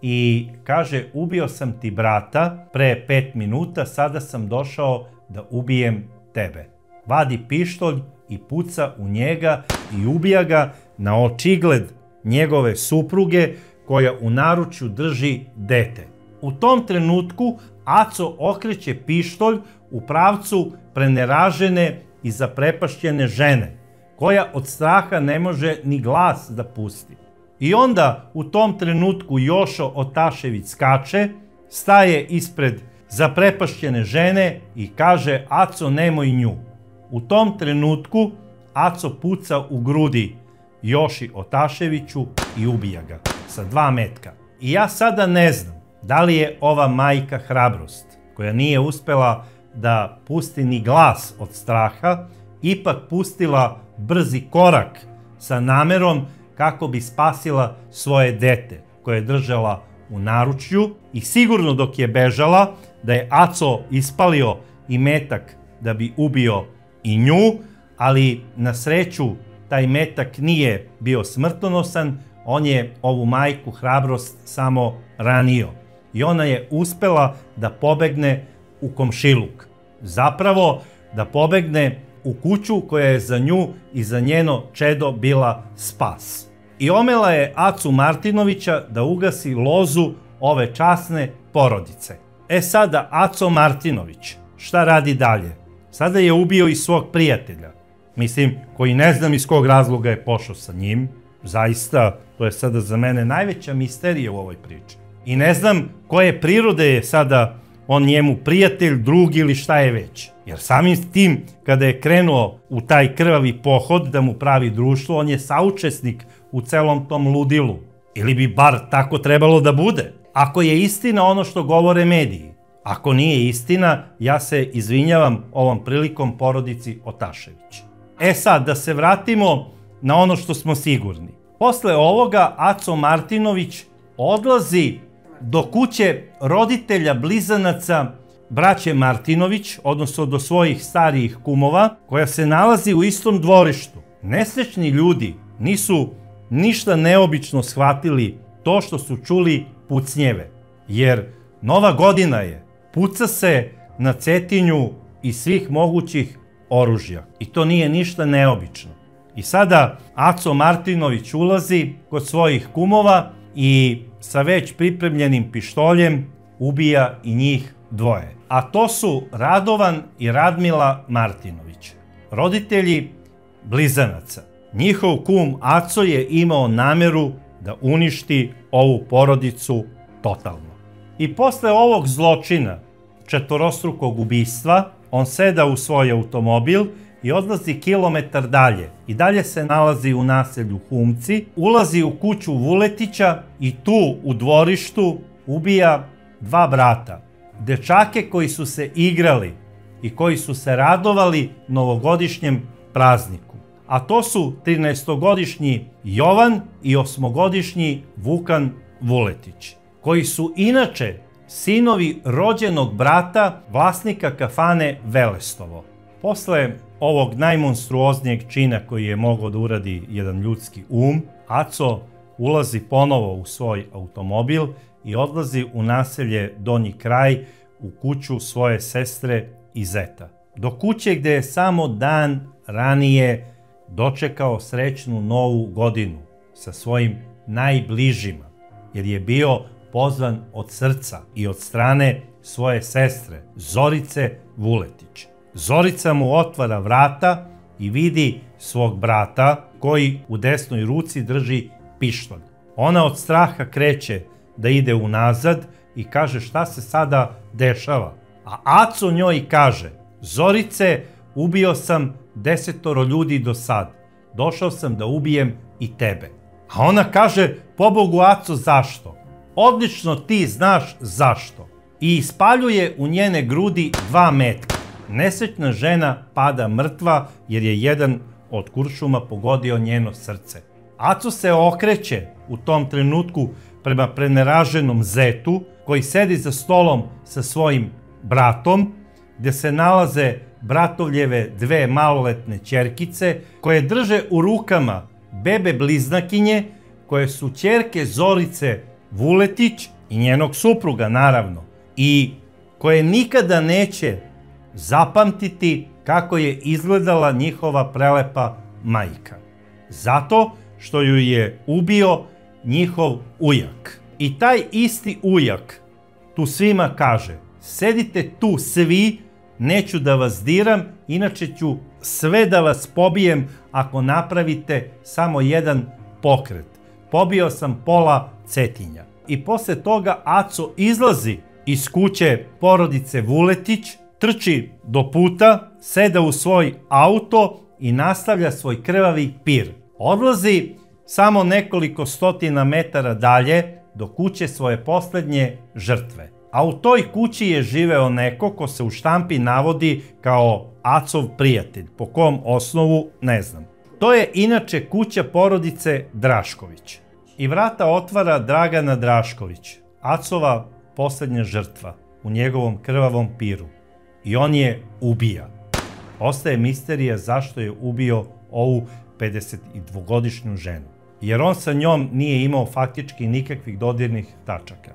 i kaže: ubio sam ti brata pre 5 minuta, sada sam došao da ubijem tebe. Vadi pištolj i puca u njega i ubija ga na očigled njegove supruge koja u naručju drži dete. U tom trenutku Aco okreće pištolj u pravcu preneražene i zaprepašćene žene, koja od straha ne može ni glas da pusti. I onda u tom trenutku Jošo Otašević skače, staje ispred zaprepašćene žene i kaže: Aco, nemoj nju. U tom trenutku Aco puca u grudi Joši Otaševiću i ubija ga sa 2 metka. I ja sada ne znam da li je ova majka hrabrost, koja nije uspela da pusti ni glas od straha, ipak pustila brzi korak sa namerom kako bi spasila svoje dete koje je držala u naručju, i sigurno dok je bežala da je Aco ispalio i metak da bi ubio i nju, ali na sreću taj metak nije bio smrtonosan, on je ovu majku hrabrost samo ranio i ona je uspela da pobegne u komšiluk. Zapravo da pobegne u kuću koja je za nju i za njeno čedo bila spas. I omela je Acu Martinovića da ugasi lozu ove časne porodice. E sada Aco Martinović šta radi dalje? Sada je ubio i svog prijatelja. Mislim, koji ne znam iz kog razloga je pošao sa njim. Zaista, to je sada za mene najveća misterija u ovoj priči. I ne znam koje prirode je sada on njemu prijatelj, drug ili šta je već. Jer samim tim, kada je krenuo u taj krvavi pohod da mu pravi društvo, on je saučesnik u celom tom ludilu. Ili bi bar tako trebalo da bude. Ako je istina ono što govore mediji. Ako nije istina, ja se izvinjavam ovom prilikom porodici Otašević. E sad, da se vratimo na ono što smo sigurni. Posle ovoga, Aco Martinović odlazi do kuće roditelja blizanaca braće Martinović, odnosno do svojih starijih kumova, koja se nalazi u istom dvorištu. Nesrećni ljudi nisu ništa neobično shvatili to što su čuli pucnjeve, jer Nova godina je, puca se na Cetinju iz svih mogućih oružja i to nije ništa neobično. I sada Aco Martinović ulazi kod svojih kumova i sa već pripremljenim pištoljem ubija i njih dvoje. A to su Radovan i Radmila Martinović, roditelji blizanaca. Njihov kum Aco je imao nameru da uništi ovu porodicu totalno. I posle ovog zločina, četvorostrukog ubistva, on seda u svoj automobil i odlazi kilometar dalje. I dalje se nalazi u naselju Humci, ulazi u kuću Vuletića i tu u dvorištu ubija dva brata. Dečake koji su se igrali i koji su se radovali novogodišnjem prazniku. A to su 13-godišnji Jovan i 8-godišnji Vukan Vuletić, koji su inače sinovi rođenog brata vlasnika kafane Velestovo. Posle ovog najmonstruoznijeg čina koji je mogao da uradi jedan ljudski Aco ulazi ponovo u svoj automobil i odlazi u naselje Donji Kraj u kuću svoje sestre i zeta. Do kuće gde je samo dan ranije dočekao srećnu novu godinu sa svojim najbližima, jer je bio pozvan od srca i od strane svoje sestre, Zorice Vuletić. Zorica mu otvara vrata i vidi svog brata koji u desnoj ruci drži pištolj. Ona od straha kreće da ide unazad i kaže šta se sada dešava. A Aco njoj kaže: Zorice, ubio sam 10 ljudi do sad. Došao sam da ubijem i tebe. A ona kaže: pobogu Aco, zašto? Odlično ti znaš zašto. I ispaljuje u njene grudi 2 metka. Nesrećna žena pada mrtva jer je jedan od kuršuma pogodio njeno srce. Aco se okreće u tom trenutku prema preneraženom zetu koji sedi za stolom sa svojim bratom, gde se nalaze bratovljeve 2 maloletne ćerkice koje drže u rukama bebe bliznakinje koje su ćerke Zorice Vuletić i njenog supruga naravno, i koje nikada neće zapamtiti kako je izgledala njihova prelepa majka. Zato što ju je ubio njihov ujak. I taj isti ujak tu svima kaže: sedite tu svi, neću da vas diram, inače ću sve da vas pobijem ako napravite samo jedan pokret. Pobio sam pola Cetinja. I posle toga Aco izlazi iz kuće porodice Vuletić, trči do puta, seda u svoj auto i nastavlja svoj krvavi pir. Odlazi samo nekoliko stotina metara dalje do kuće svoje poslednje žrtve. A u toj kući je živeo neko ko se u štampi navodi kao Acov prijatelj. Po kom osnovu, ne znam. To je inače kuća porodice Drašković. I vrata otvara Dragana Drašković, Acova poslednja žrtva u njegovom krvavom piru. I on je ubija. Ostaje misterija zašto je ubio ovu 52-godišnju ženu. Jer on sa njom nije imao faktički nikakvih dodirnih tačaka.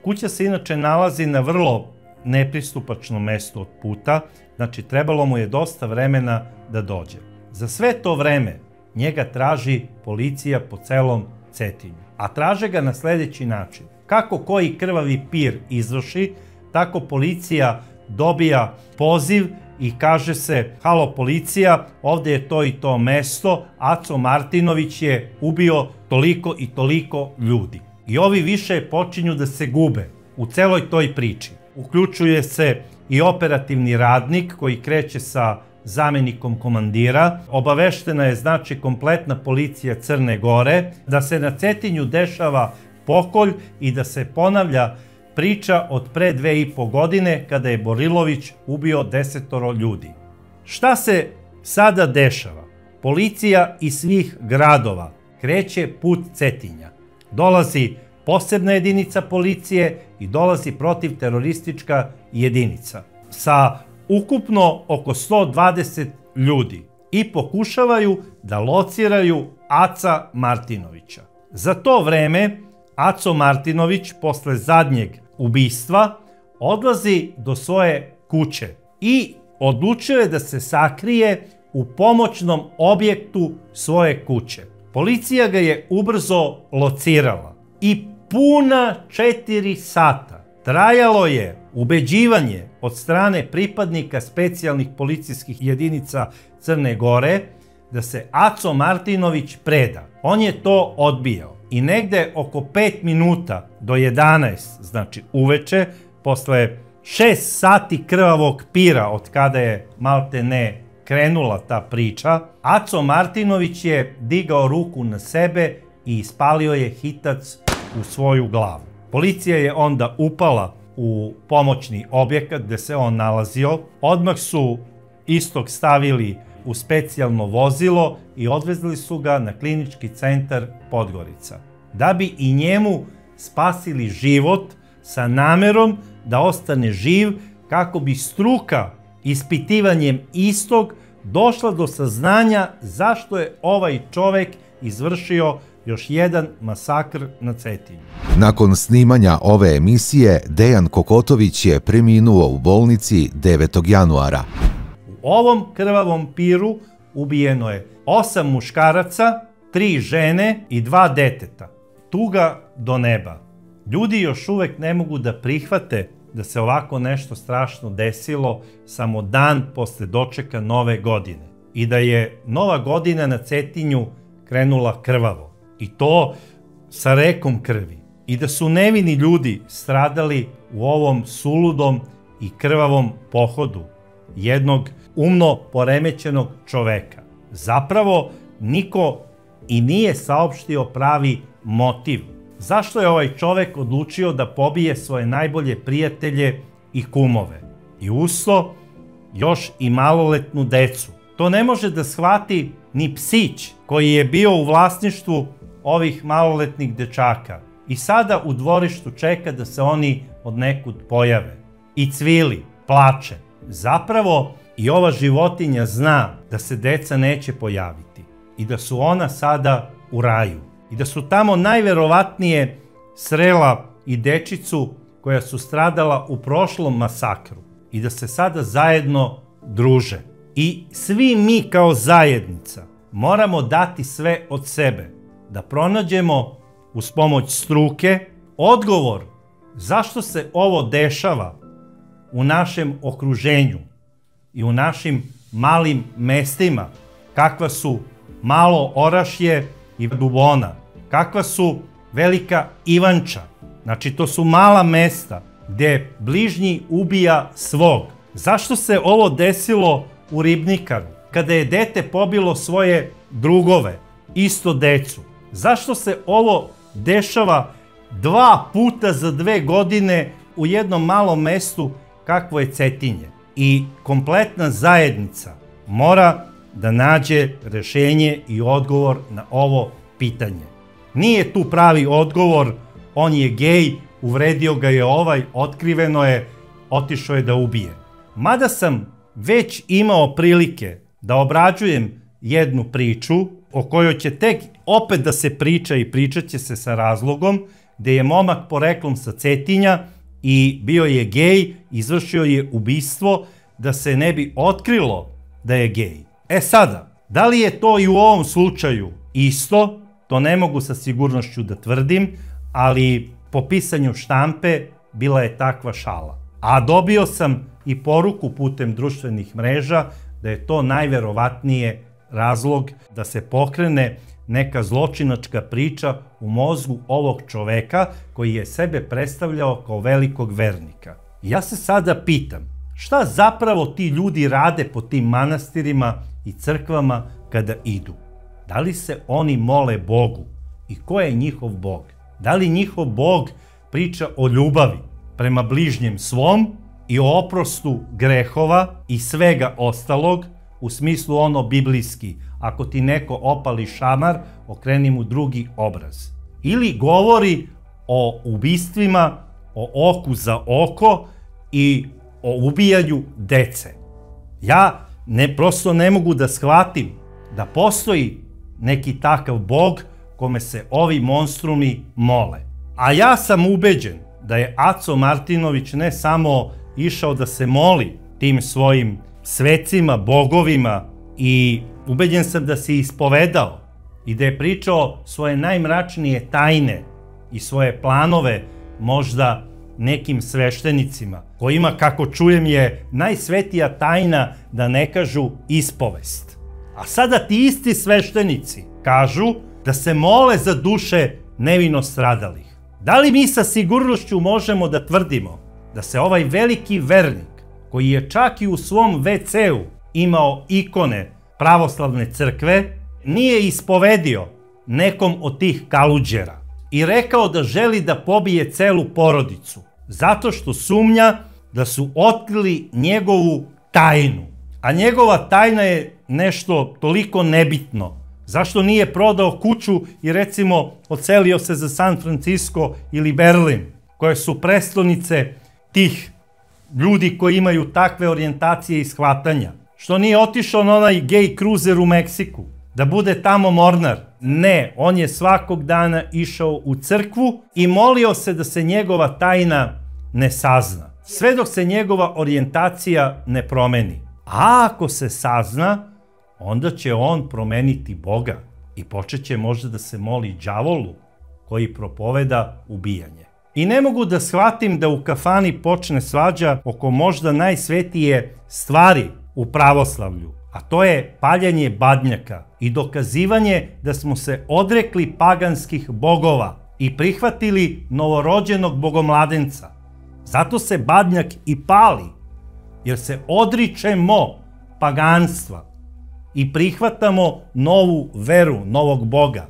Kuća se inače nalazi na vrlo nepristupačnom mestu od puta, znači trebalo mu je dosta vremena da dođe. Za sve to vreme njega traži policija po celom Cetinju. A traže ga na sledeći način. Kako koji krvavi pir izvrši, tako policija dobija poziv i kaže se: halo policija, ovde je to i to mesto, Aco Martinović je ubio toliko i toliko ljudi. I ovi više počinju da se gube u celoj toj priči. Uključuje se i operativni radnik koji kreće sa zamenikom komandira. Obaveštena je znači kompletna policija Crne Gore da se na Cetinju dešava pokolj i da se ponavlja priča od pre 2,5 godine kada je Borilović ubio 10 ljudi. Šta se sada dešava? policija iz svih gradova kreće put Cetinja. Dolazi posebna jedinica policije i dolazi protivteroristička jedinica sa ukupno oko 120 ljudi i pokušavaju da lociraju Aca Martinovića. Za to vreme Aco Martinović posle zadnjeg ubistva odlazi do svoje kuće i odlučio je da se sakrije u pomoćnom objektu svoje kuće. Policija ga je ubrzo locirala i puna 4 sata trajalo je ubeđivanje od strane pripadnika specijalnih policijskih jedinica Crne Gore da se Aco Martinović preda. On je to odbijao i negde oko 5 minuta do 11, znači uveče, posle 6 sati krvavog pira od kada je maltene krenula ta priča, Aco Martinović je digao ruku na sebe i ispalio je hitac u svoju glavu. Policija je onda upala u pomoćni objekat gde se on nalazio. Odmah su istog stavili u specijalno vozilo i odvezli su ga na klinički centar Podgorica, da bi i njemu spasili život sa namerom da ostane živ, kako bi struka ispitivanjem istog došla do saznanja zašto je ovaj čovek izvršio još jedan masakr na Cetinju. Nakon snimanja ove emisije, Dejan Kokotović je preminuo u bolnici 9. januara. U ovom krvavom piru ubijeno je 8 muškaraca, 3 žene i 2 deteta. Tuga do neba. Ljudi još uvek ne mogu da prihvate da se ovako nešto strašno desilo samo dan posle dočeka Nove godine i da je Nova godina na Cetinju krenula krvavo i to sa rekom krvi i da su nevini ljudi stradali u ovom suludom i krvavom pohodu jednog umno poremećenog čoveka. Zapravo niko i nije saopštio pravi motiv. Zašto je ovaj čovek odlučio da pobije svoje najbolje prijatelje i kumove? I usto još i maloletnu decu. To ne može da shvati ni psić koji je bio u vlasništvu ovih maloletnih dečaka i sada u dvorištu čeka da se oni od nekud pojave. I cvili, plače. Zapravo i ova životinja zna da se deca neće pojaviti i da su ona sada u raju. I da su tamo najverovatnije srela i dečicu koja su stradala u prošlom masakru i da se sada zajedno druže. I svi mi kao zajednica moramo dati sve od sebe da pronađemo uz pomoć struke odgovor zašto se ovo dešava u našem okruženju i u našim malim mestima, kakva su Malo Orašje i Dubona, kakva su Velika Ivanča. Znači, to su mala mesta gde bližnji ubija svog. Zašto se ovo desilo u Ribnikaru, kada je dete pobilo svoje drugove, isto decu? Zašto se ovo dešava 2 puta za 2 godine u jednom malom mestu kakvo je Cetinje? I kompletna zajednica mora da nađe rešenje i odgovor na ovo pitanje. Nije tu pravi odgovor, on je gej, uvredio ga je ovaj, otkriveno je, otišao je da ubije. Mada sam već imao prilike da obrađujem jednu priču o kojoj će tek opet da se priča i pričat će se sa razlogom, gde je momak poreklom sa Cetinja i bio je gej, izvršio je ubistvo da se ne bi otkrilo da je gej. E sada, da li je to i u ovom slučaju isto? To ne mogu sa sigurnošću da tvrdim, ali po pisanju štampe bila je takva šala. A dobio sam i poruku putem društvenih mreža da je to najverovatnije razlog da se pokrene neka zločinačka priča u mozgu ovog čoveka koji je sebe predstavljao kao velikog vernika. Ja se sada pitam, šta zapravo ti ljudi rade po tim manastirima i crkvama kada idu? Da li se oni mole Bogu? I ko je njihov Bog? Da li njihov Bog priča o ljubavi prema bližnjem svom i o oprostu grehova i svega ostalog, u smislu ono biblijski, ako ti neko opali šamar, okreni mu drugi obraz. Ili govori o ubistvima, o oku za oko i o ubijanju dece. Ja prosto ne mogu da shvatim da postoji neki takav Bog kome se ovi monstrumi mole. A ja sam ubeđen da je Aco Martinović ne samo išao da se moli tim svojim svecima, bogovima, i ubeđen sam da se ispovedao i da je pričao svoje najmračnije tajne i svoje planove možda nekim sveštenicima, kojima, kako čujem, je najsvetija tajna da ne kažu ispovest. A sada ti isti sveštenici kažu da se mole za duše nevino stradalih. Da li mi sa sigurnošću možemo da tvrdimo da se ovaj veliki vernik, koji je čak i u svom WC-u imao ikone pravoslavne crkve, nije ispovedio nekom od tih kaluđera i rekao da želi da pobije celu porodicu, zato što sumnja da su otkrili njegovu tajnu. A njegova tajna je nešto toliko nebitno. Zašto nije prodao kuću i recimo odselio se za San Francisco ili Berlin, koje su prestonice tih ljudi koji imaju takve orijentacije i shvatanja? Što nije otišao na onaj gej kruzer u Meksiku, da bude tamo mornar? Ne, on je svakog dana išao u crkvu i molio se da se njegova tajna ne sazna, sve dok se njegova orijentacija ne promeni. A ako se sazna, onda će on promeniti Boga i počeće možda da se moli đavolu koji propoveda ubijanje. I ne mogu da shvatim da u kafani počne svađa oko možda najsvetije stvari u pravoslavlju, a to je paljenje badnjaka i dokazivanje da smo se odrekli paganskih bogova i prihvatili novorođenog bogomladenca. Zato se badnjak i pali, jer se odričemo paganstva i prihvatamo novu veru, novog Boga,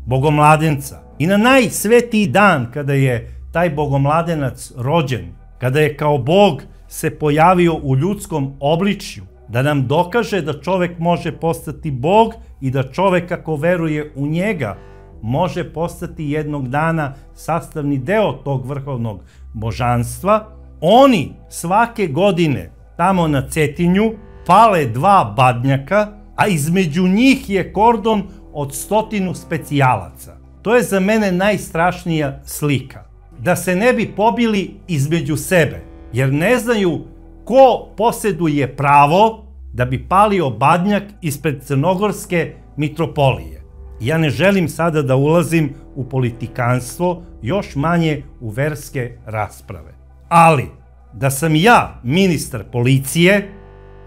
bogomladenca. I na najsvetiji dan, kada je taj bogomladenac rođen, kada je kao Bog se pojavio u ljudskom obličju, da nam dokaže da čovek može postati Bog i da čovek, ako veruje u njega, može postati jednog dana sastavni deo tog vrhovnog božanstva. Oni svake godine tamo na Cetinju pale 2 badnjaka, a između njih je kordon od 100 specijalaca. To je za mene najstrašnija slika. Da se ne bi pobili između sebe, jer ne znaju ko posjeduje pravo da bi palio badnjak ispred Crnogorske mitropolije. Ja ne želim sada da ulazim u politikanstvo, još manje u verske rasprave. Ali, da sam ja ministar policije,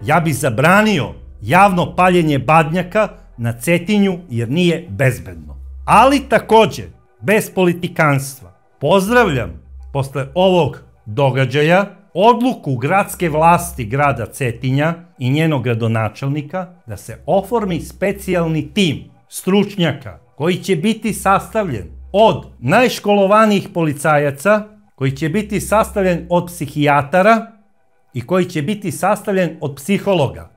ja bi zabranio javno paljenje badnjaka na Cetinju jer nije bezbedno. Ali takođe, bez politikanstva, pozdravljam posle ovog događaja odluku gradske vlasti grada Cetinja i njenog gradonačelnika da se oformi specijalni tim stručnjaka koji će biti sastavljen od najškolovanijih policajaca, koji će biti sastavljen od psihijatara i koji će biti sastavljen od psihologa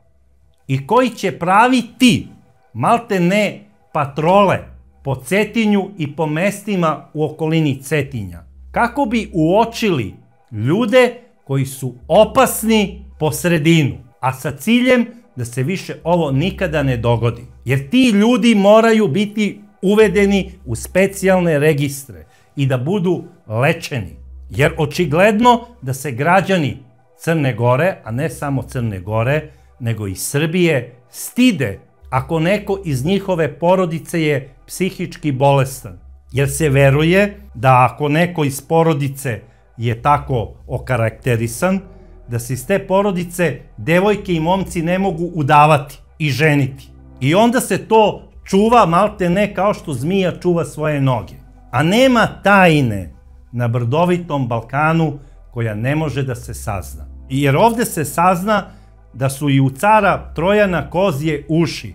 i koji će praviti malte ne patrole po Cetinju i po mestima u okolini Cetinja, kako bi uočili ljude koji su opasni po sredinu, a sa ciljem da se više ovo nikada ne dogodi. Jer ti ljudi moraju biti uvedeni u specijalne registre i da budu lečeni. Jer očigledno da se građani Crne Gore, a ne samo Crne Gore, nego i Srbije, stide ako neko iz njihove porodice je psihički bolestan. Jer se veruje da ako neko iz porodice je tako okarakterisan, da se iz te porodice devojke i momci ne mogu udavati i ženiti. I onda se to čuva malte ne kao što zmija čuva svoje noge. A nema tajne na brdovitom Balkanu koja ne može da se sazna. Jer ovde se sazna da su i u cara Trojana kozje uši.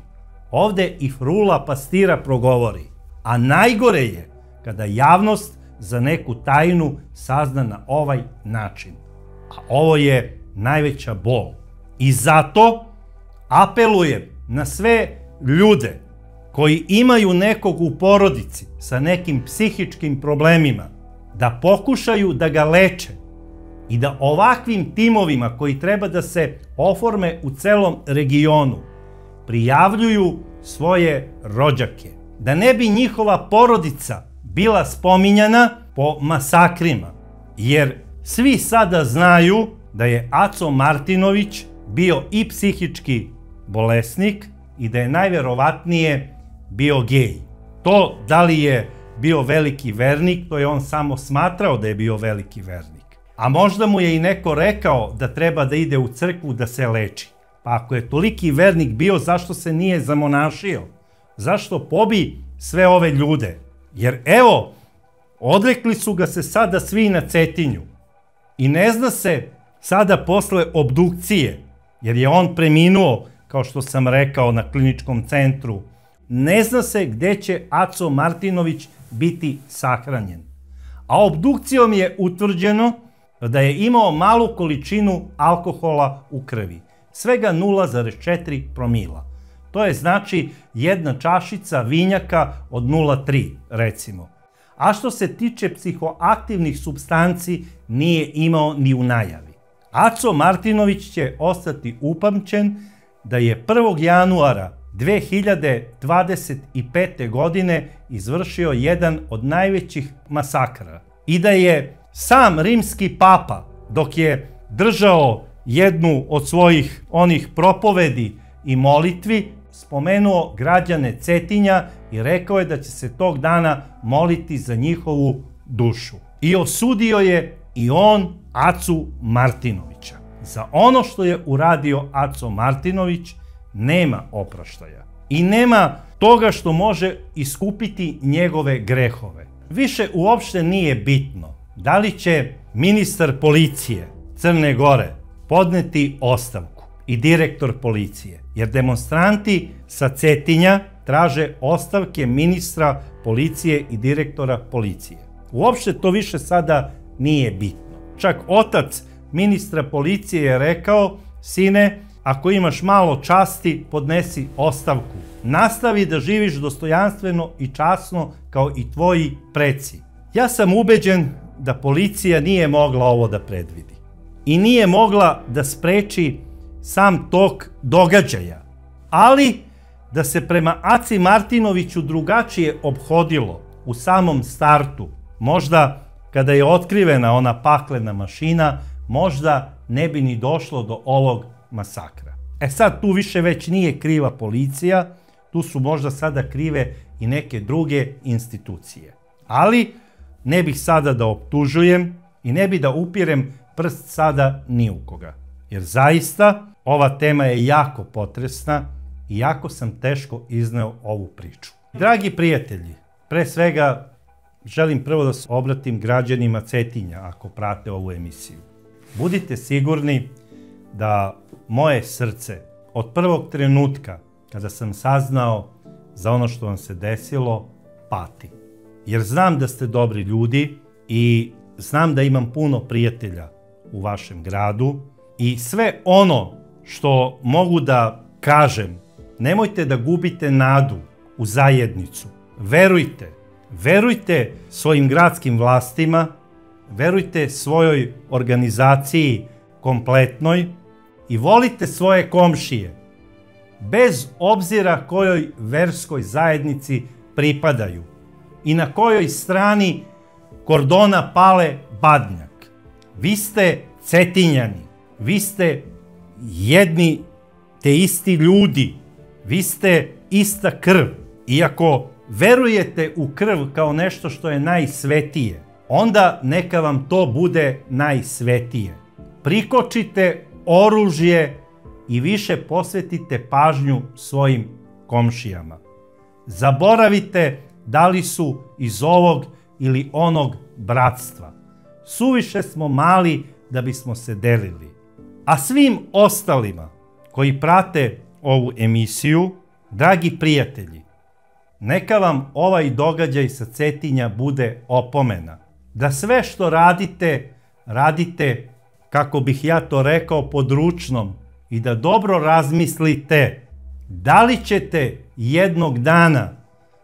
Ovde i frula pastira progovori. A najgore je kada javnost za neku tajnu sazna na ovaj način. A ovo je najveća bol. I zato, Apelujem na sve ljude koji imaju nekog u porodici sa nekim psihičkim problemima da pokušaju da ga leče i da ovakvim timovima koji treba da se oforme u celom regionu prijavljuju svoje rođake. Da ne bi njihova porodica bila spominjana po masakrima, jer svi sada znaju da je Aco Martinović bio i psihički bolesnik i da je najverovatnije bio gej. To da li je bio veliki vernik, to je on samo smatrao da je bio veliki vernik. A možda mu je i neko rekao da treba da ide u crkvu da se leči. Pa ako je toliki vernik bio, zašto se nije zamonašio? Zašto pobi sve ove ljude? Jer evo, odrekli su ga se sada svi na Cetinju. I ne zna se sada posle obdukcije, jer je on preminuo, kao što sam rekao, na kliničkom centru, ne zna se gde će Aco Martinović biti sahranjen. A obdukcijom je utvrđeno da je imao malu količinu alkohola u krvi. Svega 0,4 promila. To je znači jedna čašica vinjaka od 0,3 recimo. A što se tiče psihoaktivnih supstanci, nije imao ni u najavi. Aco Martinović će ostati upamćen da je 1. januara 2025. godine izvršio jedan od najvećih masakra i da je sam rimski papa, dok je držao jednu od svojih onih propovedi i molitvi, spomenuo građane Cetinja i rekao je da će se tog dana moliti za njihovu dušu. I osudio je i on Acu Martinovića. Za ono što je uradio Aco Martinović nema oproštaja. I nema toga što može iskupiti njegove grehove. Više uopšte nije bitno da li će ministar policije Crne Gore podneti ostavku i direktor policije, jer demonstranti sa Cetinja traže ostavke ministra policije i direktora policije. Uopšte to više sada nije bitno. Čak otac ministra policije je rekao: sine, ako imaš malo časti, podnesi ostavku. Nastavi da živiš dostojanstveno i časno kao i tvoji preci. Ja sam ubeđen da policija nije mogla ovo da predvidi. I nije mogla da spreči sam tok događaja. Ali da se prema Aci Martinoviću drugačije ophodilo u samom startu, možda kada je otkrivena ona paklena mašina, možda ne bi ni došlo do ovog masakra. E sad, tu više već nije kriva policija, tu su možda sada krive i neke druge institucije. Ali ne bih sada da optužujem i ne bih da upirem prst sada ni u koga. Jer zaista ova tema je jako potresna i jako sam teško izneo ovu priču. Dragi prijatelji, pre svega želim prvo da se obratim građanima Cetinja ako prate ovu emisiju. Budite sigurni da moje srce od prvog trenutka kada sam saznao za ono što vam se desilo pati. Jer znam da ste dobri ljudi i znam da imam puno prijatelja u vašem gradu i sve ono što mogu da kažem, nemojte da gubite nadu u zajednicu. Verujte svojim gradskim vlastima, verujte svojoj organizaciji kompletnoj i volite svoje komšije, bez obzira kojoj verskoj zajednici pripadaju i na kojoj strani kordona pale Badnjak. Vi ste Cetinjani, vi ste jedni te isti ljudi, vi ste ista krv. I ako verujete u krv kao nešto što je najsvetije, onda neka vam to bude najsvetije. Prikočite oružje i više posvetite pažnju svojim komšijama. Zaboravite da li su iz ovog ili onog bratstva. Suviše smo mali da bismo se delili. A svim ostalima koji prate ovu emisiju, dragi prijatelji, neka vam ovaj događaj sa Cetinja bude opomena. Da sve što radite, radite, kako bih ja to rekao, pod ručnom i da dobro razmislite da li ćete jednog dana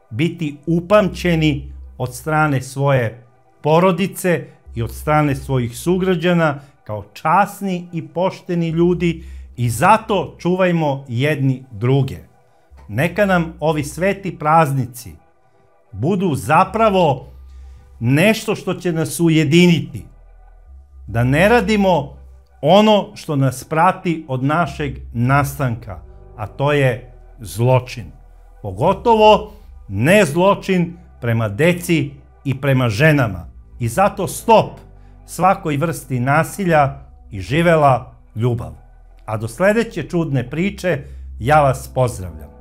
biti upamćeni od strane svoje porodice i od strane svojih sugrađana kao časni i pošteni ljudi i zato čuvajmo jedni druge. Neka nam ovi sveti praznici budu zapravo nešto što će nas ujediniti. Da ne radimo ono što nas prati od našeg nastanka, a to je zločin. Pogotovo ne zločin prema deci i prema ženama. I zato stop svakoj vrsti nasilja i živela ljubav. A do sledeće čudne priče ja vas pozdravljam.